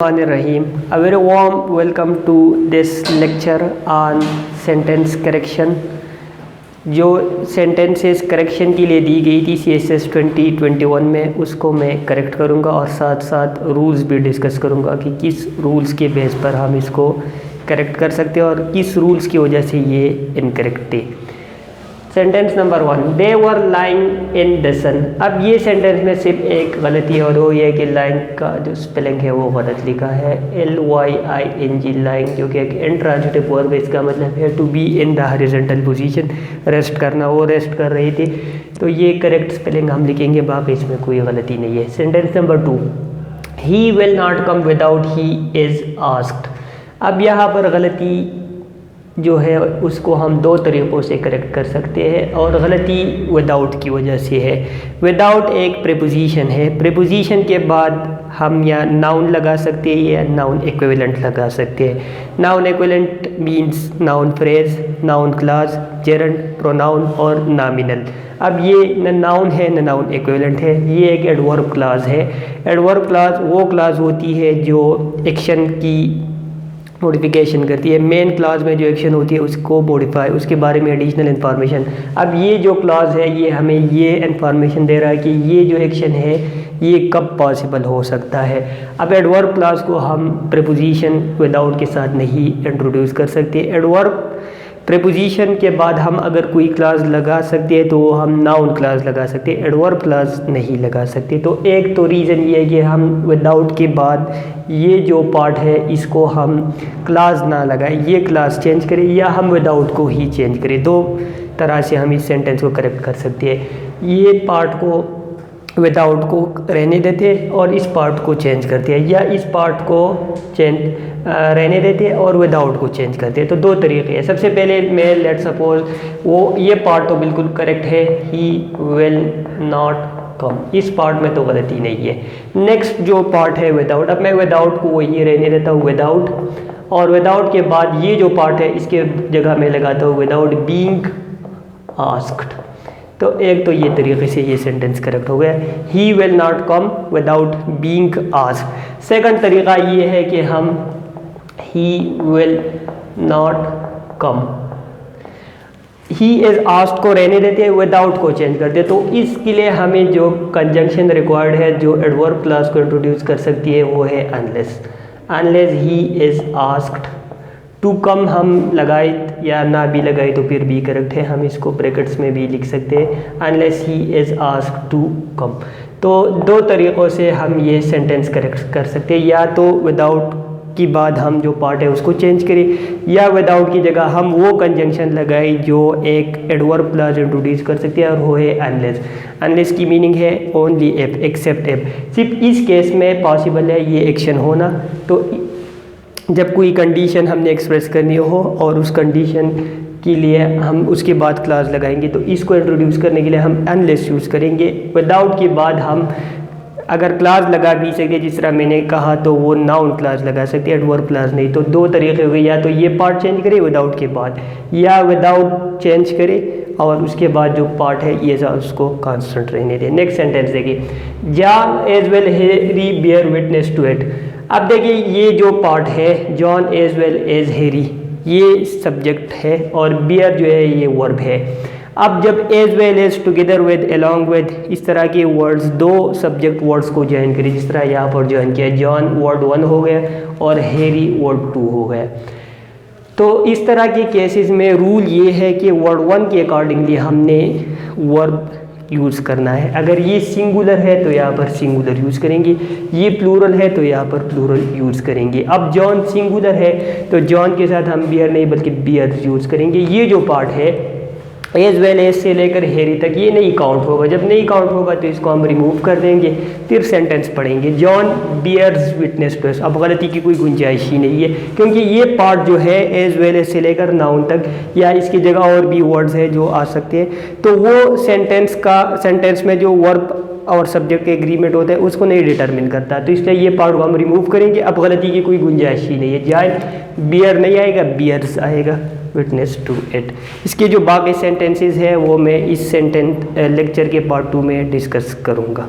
Rahim. A very warm welcome to this lecture on sentence correction. जो sentences correction के लिए दी गई थी CSS 2021 में, उसको मैं करेक्ट करूँगा और साथ साथ रूल्स भी डिस्कस करूँगा कि किस रूल्स के बेस पर हम इसको करेक्ट कर सकते हैं और किस रूल्स की वजह से ये इनकरेक्ट थे। Sentence number 1, they were lying in the sun. अब ये सेंटेंस में सिर्फ एक गलती है और वो ये है कि लाइंग का जो स्पेलिंग है वो गलत लिखा है, LYING लाइंग, जो कि एक इंट्रांजिटिव वर्ब है। इसका मतलब है to be in the horizontal position, rest करना, वो रेस्ट कर रही थी, तो ये करेक्ट स्पेलिंग हम लिखेंगे, बाकी इसमें कोई गलती नहीं है। Sentence number 2, he will not come without he is asked. अब यहाँ पर गलती जो है उसको हम दो तरीक़ों से करेक्ट कर सकते हैं और गलती विदाउट की वजह से है। विदाउट एक प्रीपोजिशन है, प्रीपोजिशन के बाद हम या नाउन लगा सकते हैं या नाउन इक्विवेलेंट लगा सकते हैं। Noun equivalent means noun phrase, noun class, gerund, pronoun और नॉमिनल। अब ये न नाउन है न नाउन इक्विवेलेंट है, ये एक एडवर्ब क्लास है। एडवर्ब क्लास वो क्लास होती है जो एक्शन की मॉडिफिकेशन करती है। मेन क्लास में जो एक्शन होती है उसको मॉडिफाई, उसके बारे में एडिशनल इन्फॉर्मेशन। अब ये जो क्लास है ये हमें ये इन्फॉर्मेशन दे रहा है कि ये जो एक्शन है ये कब पॉसिबल हो सकता है। अब एडवर्ब क्लास को हम प्रीपोजिशन विदाउट के साथ नहीं इंट्रोड्यूस कर सकते। एडवर्ब प्रीपोजिशन के बाद हम अगर कोई क्लास लगा सकते हैं तो हम नाउन क्लास लगा सकते हैं, एडवर्ब क्लास नहीं लगा सकते। तो एक तो रीज़न ये है कि हम विदाउट के बाद ये जो पार्ट है इसको हम क्लास ना लगाएं, ये क्लास चेंज करें या हम विदाउट को ही चेंज करें। दो तरह से हम इस सेंटेंस को करेक्ट कर सकते हैं। ये पार्ट को विदाउट को रहने देते और इस पार्ट को चेंज करते हैं, या इस पार्ट को चेंज रहने देते हैं और विदाउट को चेंज करते हैं। तो दो तरीके हैं। सबसे पहले मैं लेट सपोज वो ये पार्ट तो बिल्कुल करेक्ट है, ही विल नॉट कम, इस पार्ट में तो गलती नहीं है। नेक्स्ट जो पार्ट है विदाउट, अब मैं विदाउट को वही रहने देता हूँ विदाउट, और विदाउट के बाद ये जो पार्ट है इसके जगह मैं लगाता हूँ विदाउट बीइंग आस्क्ड। तो एक तो ये तरीके से ये सेंटेंस करेक्ट हो गया, he will not come without being asked. Second तरीका ये है कि हम he will not come, he is asked को रहने देते हैं, विदाउट को चेंज करते हैं। तो इसके लिए हमें जो कंजंक्शन रिक्वायर्ड है जो एडवर्ब क्लास को इंट्रोड्यूस कर सकती है वो है unless. Unless he is asked to come हम लगाए या ना भी लगाए तो फिर भी करेक्ट है, हम इसको ब्रैकेट्स में भी लिख सकते हैं, unless he is asked to come. तो दो तरीक़ों से हम ये सेंटेंस करेक्ट कर सकते हैं, या तो विदाउट की बाद हम जो पार्ट है उसको चेंज करें, या विदाउट की जगह हम वो कंजंक्शन लगाए जो एक एडवर्ब क्लास इंट्रोड्यूस कर सकते हैं और वो है अनलेस। अनलेस की मीनिंग है ओनली इफ, एक्सेप्ट इफ, सिर्फ इस केस में पॉसिबल है ये एक्शन होना। तो जब कोई कंडीशन हमने एक्सप्रेस करनी हो और उस कंडीशन के लिए हम उसके बाद क्लास लगाएंगे, तो इसको इंट्रोड्यूस करने के लिए हम अनलेस यूज़ करेंगे। विदाउट के बाद हम अगर क्लास लगा भी सकते, जिस तरह मैंने कहा, तो वो नाउन क्लास लगा सकते हैं, एडवर्ब क्लास नहीं। तो दो तरीके हुए, या तो ये पार्ट चेंज करें विदाउट के बाद, या विदाउट चेंज करें और उसके बाद जो पार्ट है ये उसको कांस्टेंट रहने दें। नेक्स्ट सेंटेंस देखिए, John as well Harry bear witness to it. अब देखिए ये जो पार्ट है John as well as Harry, ये सब्जेक्ट है और बियर जो है ये वर्ब है। अब जब as well as together with, along with, इस तरह के वर्ड्स, दो सब्जेक्ट वर्ड्स को ज्वाइन करें, जिस तरह यहाँ पर ज्वाइन किया, जॉन वर्ड 1 हो गया और हैरी वर्ड 2 हो गया। तो इस तरह के केसेस में रूल ये है कि वर्ड 1 के अकॉर्डिंगली हमने वर्ब यूज़ करना है। अगर ये सिंगुलर है तो यहाँ पर सिंगुलर यूज़ करेंगे, ये प्लूरल है तो यहाँ पर प्लूरल यूज़ करेंगे। अब जॉन सिंगुलर है तो जॉन के साथ हम बियर नहीं बल्कि बियर यूज़ करेंगे। ये जो पार्ट है एज वेल एज से लेकर हेरी तक ये नहीं काउंट होगा, जब नहीं काउंट होगा तो इसको हम रिमूव कर देंगे, फिर सेंटेंस पढ़ेंगे John bears witness to us. अब गलती की कोई गुंजाइश ही नहीं है, क्योंकि ये पार्ट जो है एज वेल एज से लेकर नाउन तक, या इसकी जगह और भी वर्ड्स है जो आ सकते हैं, तो वो सेंटेंस में जो वर्ब और सब्जेक्ट के एग्रीमेंट होता है उसको नहीं डिटरमिन करता, तो इसलिए ये पार्ट को हम रिमूव करेंगे। अब गलती की कोई गुंजाइश ही नहीं है, जाए बियर नहीं आएगा, बियर्स आएगा, विटनेस टू इट। इसके जो बाकी सेंटेंसेस हैं वो मैं इस लेक्चर के पार्ट 2 में डिस्कस करूँगा।